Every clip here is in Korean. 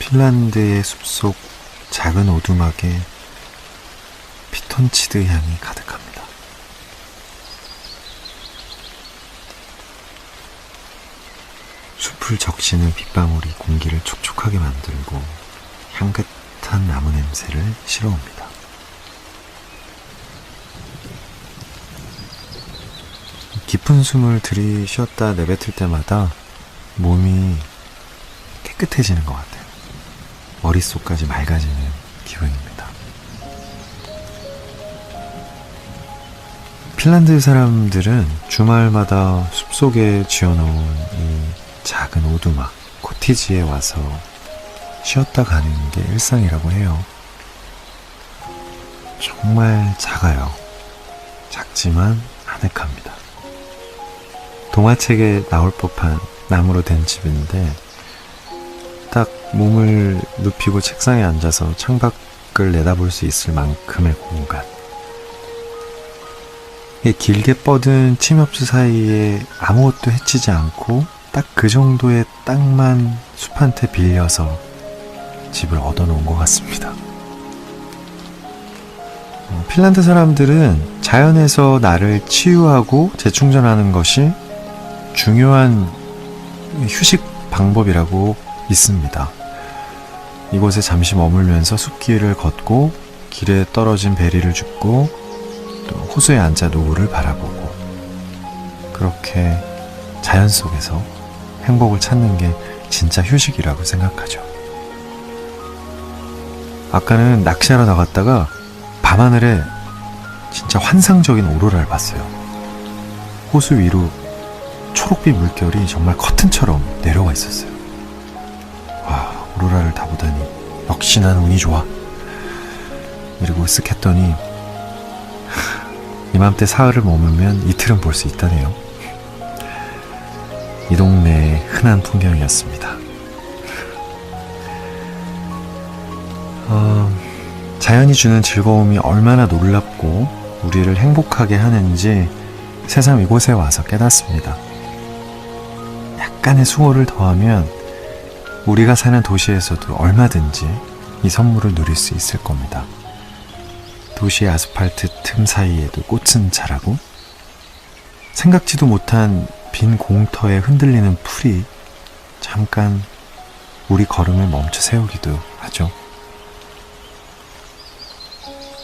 핀란드의 숲속 작은 오두막에 피톤치드 향이 가득합니다. 숲을 적시는 빗방울이 공기를 촉촉하게 만들고 향긋한 나무 냄새를 실어옵니다. 깊은 숨을 들이쉬었다 내뱉을 때마다 몸이 깨끗해지는 것 같아요. 머릿속까지 맑아지는 기분입니다. 핀란드 사람들은 주말마다 숲속에 지어놓은 이 작은 오두막, 코티지에 와서 쉬었다 가는 게 일상이라고 해요. 정말 작아요. 작지만 아늑합니다. 동화책에 나올 법한 나무로 된 집인데 딱 몸을 눕히고 책상에 앉아서 창밖을 내다볼 수 있을 만큼의 공간. 길게 뻗은 침엽수 사이에 아무것도 해치지 않고 딱 그 정도의 땅만 숲한테 빌려서 집을 얻어놓은 것 같습니다. 핀란드 사람들은 자연에서 나를 치유하고 재충전하는 것이 중요한 휴식 방법이라고 믿습니다. 이곳에 잠시 머물면서 숲길을 걷고 길에 떨어진 베리를 줍고 또 호수에 앉아 노을을 바라보고 그렇게 자연 속에서 행복을 찾는 게 진짜 휴식이라고 생각하죠. 아까는 낚시하러 나갔다가 밤하늘에 진짜 환상적인 오로라를 봤어요. 호수 위로 초록빛 물결이 정말 커튼처럼 내려와 있었어요. 와, 오로라를 다 보다니 역시 난 운이 좋아. 그리고 쓱 했더니 이맘때 사흘을 머물면 이틀은 볼 수 있다네요. 이 동네의 흔한 풍경이었습니다. 자연이 주는 즐거움이 얼마나 놀랍고 우리를 행복하게 하는지 새삼 이곳에 와서 깨닫습니다. 약간의 수고를 더하면 우리가 사는 도시에서도 얼마든지 이 선물을 누릴 수 있을 겁니다. 도시의 아스팔트 틈 사이에도 꽃은 자라고 생각지도 못한 빈 공터에 흔들리는 풀이 잠깐 우리 걸음을 멈춰 세우기도 하죠.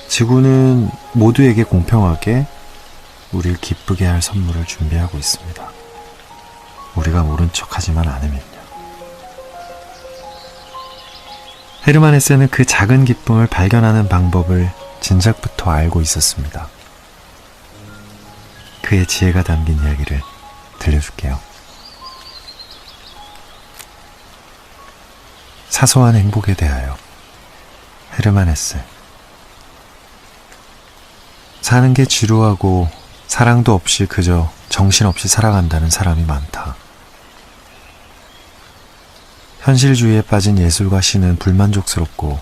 지구는 모두에게 공평하게 우리를 기쁘게 할 선물을 준비하고 있습니다. 우리가 모른 척하지만 않으면요. 헤르만 헤세는 그 작은 기쁨을 발견하는 방법을 진작부터 알고 있었습니다. 그의 지혜가 담긴 이야기를 들려줄게요. 사소한 행복에 대하여. 헤르만 헤세. 사는 게 지루하고 사랑도 없이 그저 정신없이 살아간다는 사람이 많다. 현실주의에 빠진 예술과 시는 불만족스럽고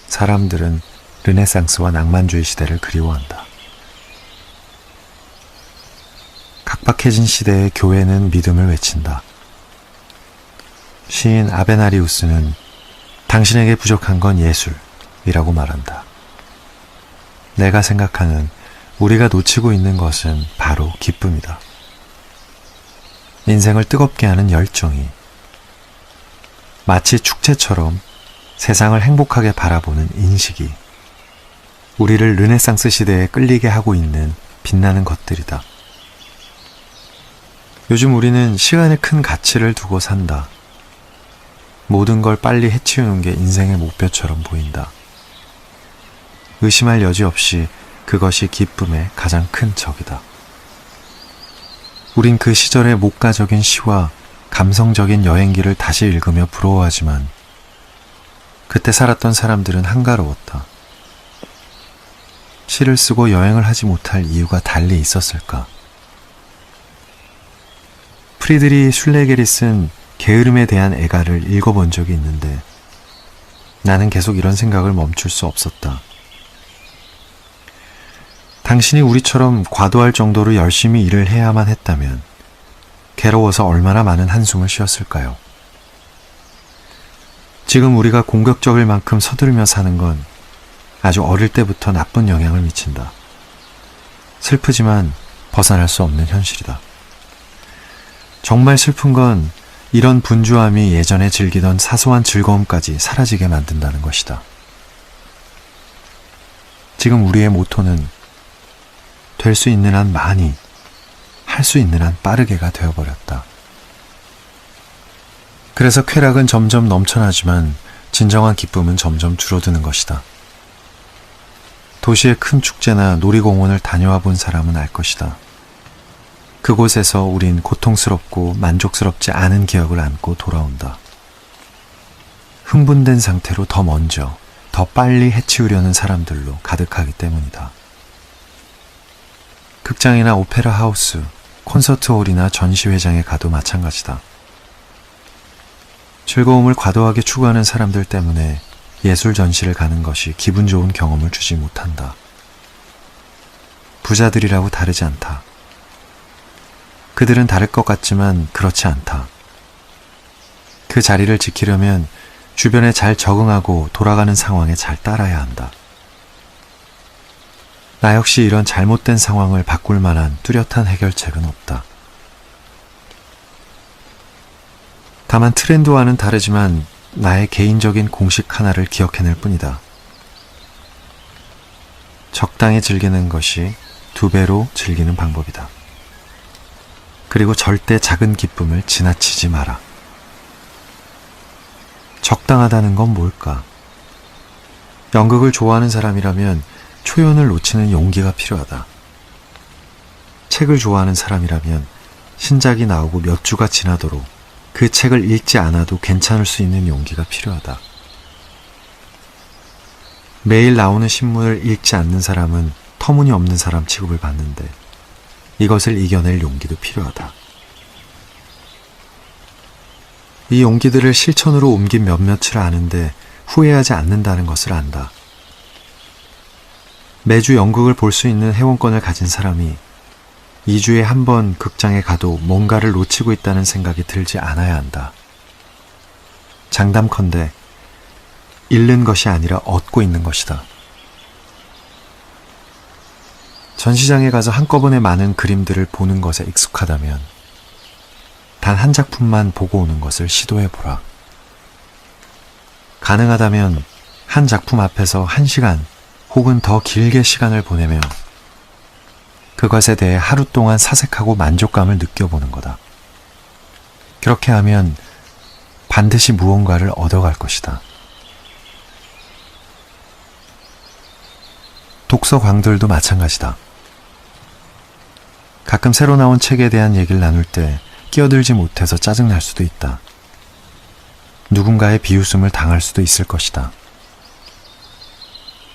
사람들은 르네상스와 낭만주의 시대를 그리워한다. 각박해진 시대의 교회는 믿음을 외친다. 시인 아베나리우스는 당신에게 부족한 건 예술이라고 말한다. 내가 생각하는 우리가 놓치고 있는 것은 바로 기쁨이다. 인생을 뜨겁게 하는 열정이 마치 축제처럼 세상을 행복하게 바라보는 인식이 우리를 르네상스 시대에 끌리게 하고 있는 빛나는 것들이다. 요즘 우리는 시간에 큰 가치를 두고 산다. 모든 걸 빨리 해치우는 게 인생의 목표처럼 보인다. 의심할 여지 없이 그것이 기쁨의 가장 큰 적이다. 우린 그 시절의 목가적인 시와 감성적인 여행기를 다시 읽으며 부러워하지만 그때 살았던 사람들은 한가로웠다. 시를 쓰고 여행을 하지 못할 이유가 달리 있었을까? 프리드리 슐레겔이 쓴 게으름에 대한 애가를 읽어본 적이 있는데 나는 계속 이런 생각을 멈출 수 없었다. 당신이 우리처럼 과도할 정도로 열심히 일을 해야만 했다면 괴로워서 얼마나 많은 한숨을 쉬었을까요? 지금 우리가 공격적일 만큼 서두르며 사는 건 아주 어릴 때부터 나쁜 영향을 미친다. 슬프지만 벗어날 수 없는 현실이다. 정말 슬픈 건 이런 분주함이 예전에 즐기던 사소한 즐거움까지 사라지게 만든다는 것이다. 지금 우리의 모토는 될 수 있는 한 많이, 할 수 있는 한 빠르게가 되어버렸다. 그래서 쾌락은 점점 넘쳐나지만 진정한 기쁨은 점점 줄어드는 것이다. 도시의 큰 축제나 놀이공원을 다녀와 본 사람은 알 것이다. 그곳에서 우린 고통스럽고 만족스럽지 않은 기억을 안고 돌아온다. 흥분된 상태로 더 먼저, 더 빨리 해치우려는 사람들로 가득하기 때문이다. 극장이나 오페라 하우스, 콘서트홀이나 전시회장에 가도 마찬가지다. 즐거움을 과도하게 추구하는 사람들 때문에 예술 전시를 가는 것이 기분 좋은 경험을 주지 못한다. 부자들이라고 다르지 않다. 그들은 다를 것 같지만 그렇지 않다. 그 자리를 지키려면 주변에 잘 적응하고 돌아가는 상황에 잘 따라야 한다. 나 역시 이런 잘못된 상황을 바꿀 만한 뚜렷한 해결책은 없다. 다만 트렌드와는 다르지만 나의 개인적인 공식 하나를 기억해낼 뿐이다. 적당히 즐기는 것이 2배로 즐기는 방법이다. 그리고 절대 작은 기쁨을 지나치지 마라. 적당하다는 건 뭘까? 연극을 좋아하는 사람이라면 초연을 놓치는 용기가 필요하다. 책을 좋아하는 사람이라면 신작이 나오고 몇 주가 지나도록 그 책을 읽지 않아도 괜찮을 수 있는 용기가 필요하다. 매일 나오는 신문을 읽지 않는 사람은 터무니없는 사람 취급을 받는데 이것을 이겨낼 용기도 필요하다. 이 용기들을 실천으로 옮긴 몇몇을 아는데 후회하지 않는다는 것을 안다. 매주 연극을 볼 수 있는 회원권을 가진 사람이 2주에 한 번 극장에 가도 뭔가를 놓치고 있다는 생각이 들지 않아야 한다. 장담컨대 잃는 것이 아니라 얻고 있는 것이다. 전시장에 가서 한꺼번에 많은 그림들을 보는 것에 익숙하다면 단 한 작품만 보고 오는 것을 시도해보라. 가능하다면 한 작품 앞에서 1시간 혹은 더 길게 시간을 보내며 그것에 대해 하루 동안 사색하고 만족감을 느껴보는 거다. 그렇게 하면 반드시 무언가를 얻어갈 것이다. 독서광들도 마찬가지다. 가끔 새로 나온 책에 대한 얘기를 나눌 때 끼어들지 못해서 짜증날 수도 있다. 누군가의 비웃음을 당할 수도 있을 것이다.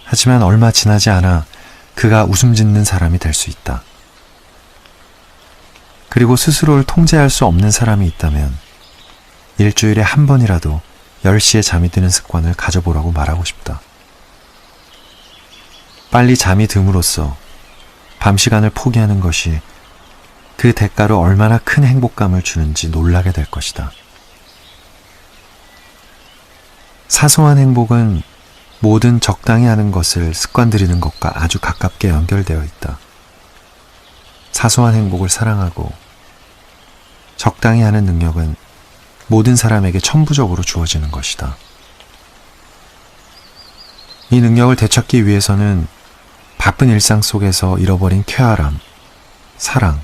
하지만 얼마 지나지 않아 그가 웃음 짓는 사람이 될 수 있다. 그리고 스스로를 통제할 수 없는 사람이 있다면 일주일에 한 번이라도 10시에 잠이 드는 습관을 가져보라고 말하고 싶다. 빨리 잠이 듦으로써 밤 시간을 포기하는 것이 그 대가로 얼마나 큰 행복감을 주는지 놀라게 될 것이다. 사소한 행복은 모든 적당히 하는 것을 습관들이는 것과 아주 가깝게 연결되어 있다. 사소한 행복을 사랑하고 적당히 하는 능력은 모든 사람에게 천부적으로 주어지는 것이다. 이 능력을 되찾기 위해서는 바쁜 일상 속에서 잃어버린 쾌활함, 사랑,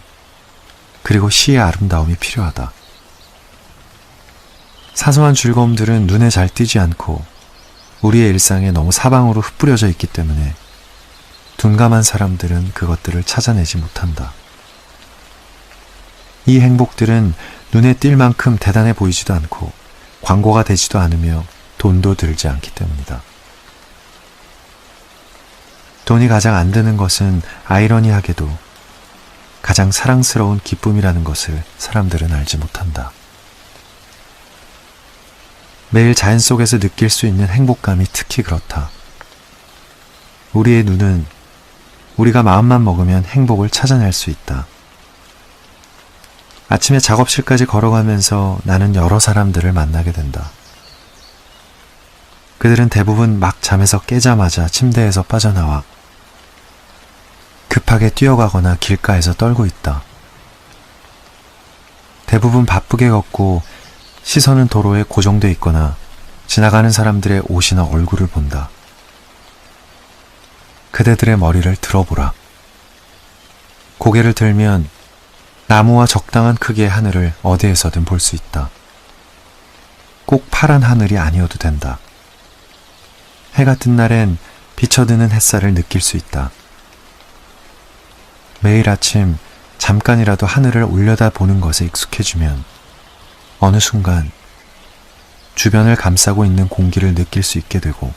그리고 시의 아름다움이 필요하다. 사소한 즐거움들은 눈에 잘 띄지 않고 우리의 일상에 너무 사방으로 흩뿌려져 있기 때문에 둔감한 사람들은 그것들을 찾아내지 못한다. 이 행복들은 눈에 띌 만큼 대단해 보이지도 않고 광고가 되지도 않으며 돈도 들지 않기 때문이다. 돈이 가장 안 드는 것은 아이러니하게도 가장 사랑스러운 기쁨이라는 것을 사람들은 알지 못한다. 매일 자연 속에서 느낄 수 있는 행복감이 특히 그렇다. 우리의 눈은 우리가 마음만 먹으면 행복을 찾아낼 수 있다. 아침에 작업실까지 걸어가면서 나는 여러 사람들을 만나게 된다. 그들은 대부분 막 잠에서 깨자마자 침대에서 빠져나와 급하게 뛰어가거나 길가에서 떨고 있다. 대부분 바쁘게 걷고 시선은 도로에 고정돼 있거나 지나가는 사람들의 옷이나 얼굴을 본다. 그대들의 머리를 들어보라. 고개를 들면 나무와 적당한 크기의 하늘을 어디에서든 볼 수 있다. 꼭 파란 하늘이 아니어도 된다. 해가 뜬 날엔 비쳐드는 햇살을 느낄 수 있다. 매일 아침 잠깐이라도 하늘을 올려다 보는 것에 익숙해지면 어느 순간 주변을 감싸고 있는 공기를 느낄 수 있게 되고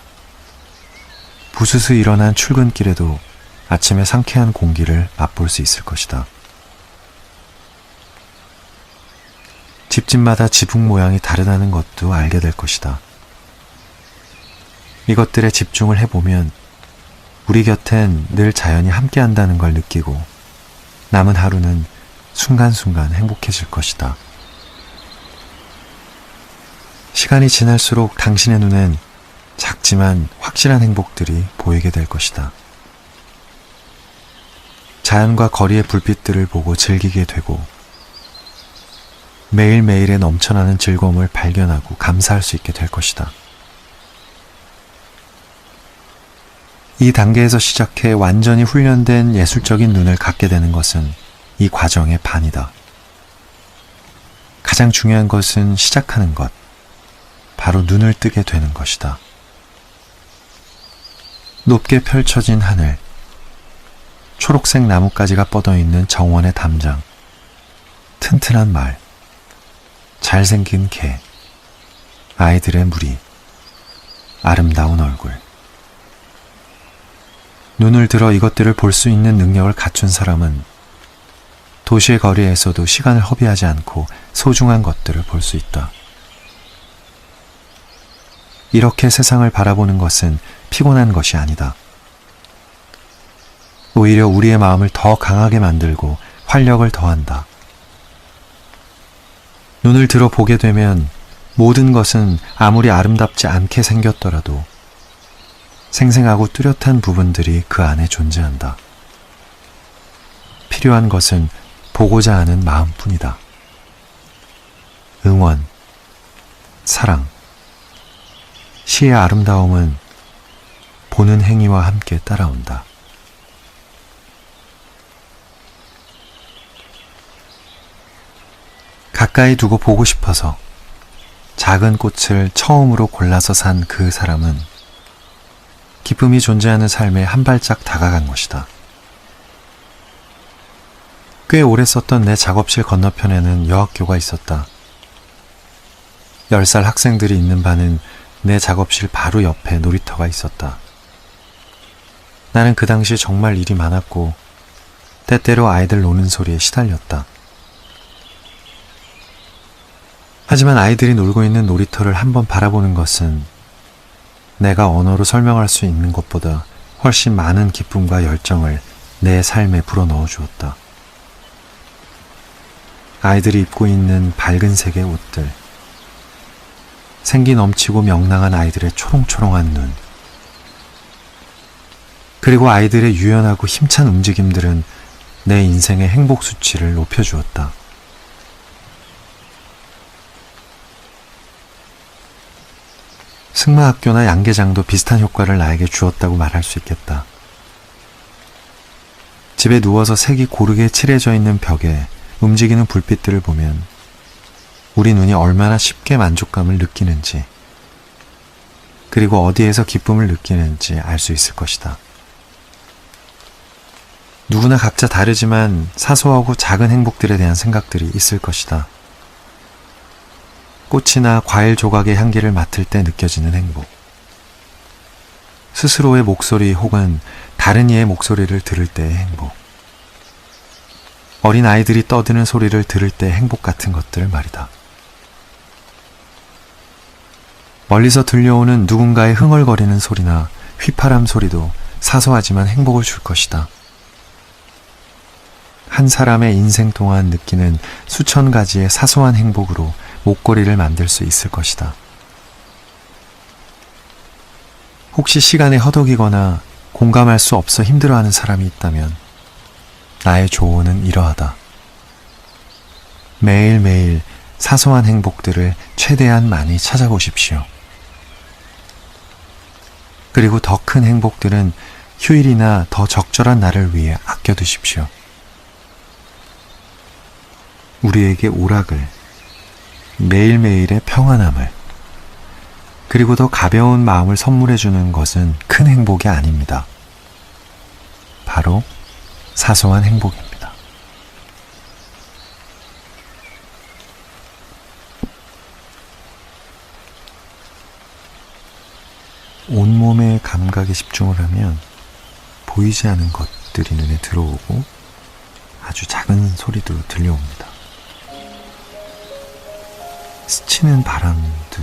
부스스 일어난 출근길에도 아침의 상쾌한 공기를 맛볼 수 있을 것이다. 집집마다 지붕 모양이 다르다는 것도 알게 될 것이다. 이것들에 집중을 해보면 우리 곁엔 늘 자연이 함께한다는 걸 느끼고 남은 하루는 순간순간 행복해질 것이다. 시간이 지날수록 당신의 눈엔 작지만 확실한 행복들이 보이게 될 것이다. 자연과 거리의 불빛들을 보고 즐기게 되고 매일매일의 넘쳐나는 즐거움을 발견하고 감사할 수 있게 될 것이다. 이 단계에서 시작해 완전히 훈련된 예술적인 눈을 갖게 되는 것은 이 과정의 반이다. 가장 중요한 것은 시작하는 것, 바로 눈을 뜨게 되는 것이다. 높게 펼쳐진 하늘, 초록색 나뭇가지가 뻗어있는 정원의 담장, 튼튼한 말, 잘생긴 개, 아이들의 무리, 아름다운 얼굴. 눈을 들어 이것들을 볼 수 있는 능력을 갖춘 사람은 도시의 거리에서도 시간을 허비하지 않고 소중한 것들을 볼 수 있다. 이렇게 세상을 바라보는 것은 피곤한 것이 아니다. 오히려 우리의 마음을 더 강하게 만들고 활력을 더한다. 눈을 들어 보게 되면 모든 것은 아무리 아름답지 않게 생겼더라도 생생하고 뚜렷한 부분들이 그 안에 존재한다. 필요한 것은 보고자 하는 마음뿐이다. 응원, 사랑, 시의 아름다움은 보는 행위와 함께 따라온다. 가까이 두고 보고 싶어서 작은 꽃을 처음으로 골라서 산 그 사람은 기쁨이 존재하는 삶에 한 발짝 다가간 것이다. 꽤 오래 썼던 내 작업실 건너편에는 여학교가 있었다. 10살 학생들이 있는 반은 내 작업실 바로 옆에 놀이터가 있었다. 나는 그 당시 정말 일이 많았고 때때로 아이들 노는 소리에 시달렸다. 하지만 아이들이 놀고 있는 놀이터를 한번 바라보는 것은 내가 언어로 설명할 수 있는 것보다 훨씬 많은 기쁨과 열정을 내 삶에 불어넣어 주었다. 아이들이 입고 있는 밝은 색의 옷들, 생기 넘치고 명랑한 아이들의 초롱초롱한 눈, 그리고 아이들의 유연하고 힘찬 움직임들은 내 인생의 행복 수치를 높여주었다. 승마학교나 양계장도 비슷한 효과를 나에게 주었다고 말할 수 있겠다. 집에 누워서 색이 고르게 칠해져 있는 벽에 움직이는 불빛들을 보면 우리 눈이 얼마나 쉽게 만족감을 느끼는지, 그리고 어디에서 기쁨을 느끼는지 알 수 있을 것이다. 누구나 각자 다르지만 사소하고 작은 행복들에 대한 생각들이 있을 것이다. 꽃이나 과일 조각의 향기를 맡을 때 느껴지는 행복, 스스로의 목소리 혹은 다른 이의 목소리를 들을 때의 행복, 어린 아이들이 떠드는 소리를 들을 때의 행복 같은 것들 말이다. 멀리서 들려오는 누군가의 흥얼거리는 소리나 휘파람 소리도 사소하지만 행복을 줄 것이다. 한 사람의 인생 동안 느끼는 수천 가지의 사소한 행복으로 목걸이를 만들 수 있을 것이다. 혹시 시간에 허덕이거나 공감할 수 없어 힘들어하는 사람이 있다면 나의 조언은 이러하다. 매일매일 사소한 행복들을 최대한 많이 찾아보십시오. 그리고 더 큰 행복들은 휴일이나 더 적절한 날을 위해 아껴두십시오. 우리에게 오락을, 매일매일의 평안함을, 그리고 더 가벼운 마음을 선물해주는 것은 큰 행복이 아닙니다. 바로 사소한 행복입니다. 온몸의 감각에 집중을 하면 보이지 않은 것들이 눈에 들어오고 아주 작은 소리도 들려옵니다. 스치는 바람도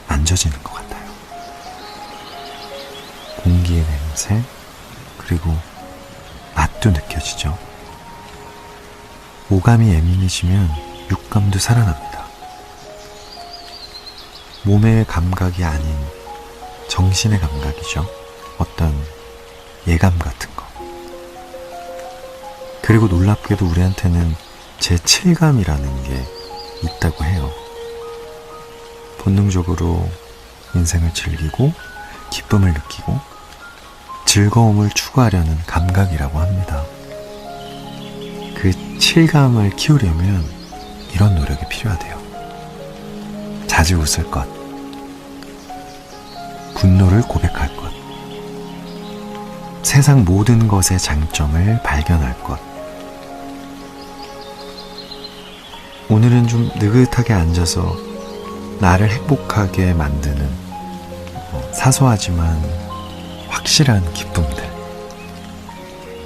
만져지는 것 같아요. 공기의 냄새, 그리고 맛도 느껴지죠. 오감이 예민해지면 육감도 살아납니다. 몸의 감각이 아닌 정신의 감각이죠. 어떤 예감 같은 거. 그리고 놀랍게도 우리한테는 제7감이라는 게 있다고 해요. 본능적으로 인생을 즐기고 기쁨을 느끼고 즐거움을 추구하려는 감각이라고 합니다. 그 7감을 키우려면 이런 노력이 필요하대요. 자주 웃을 것, 분노를 고백할 것, 세상 모든 것의 장점을 발견할 것. 오늘은 좀 느긋하게 앉아서 나를 행복하게 만드는 사소하지만 확실한 기쁨들,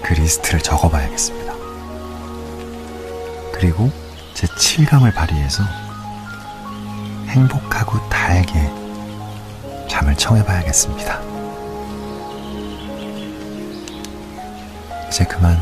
그 리스트를 적어봐야겠습니다. 그리고 제 7감을 발휘해서 행복하고 달게 잠을 청해봐야겠습니다. 이제 그만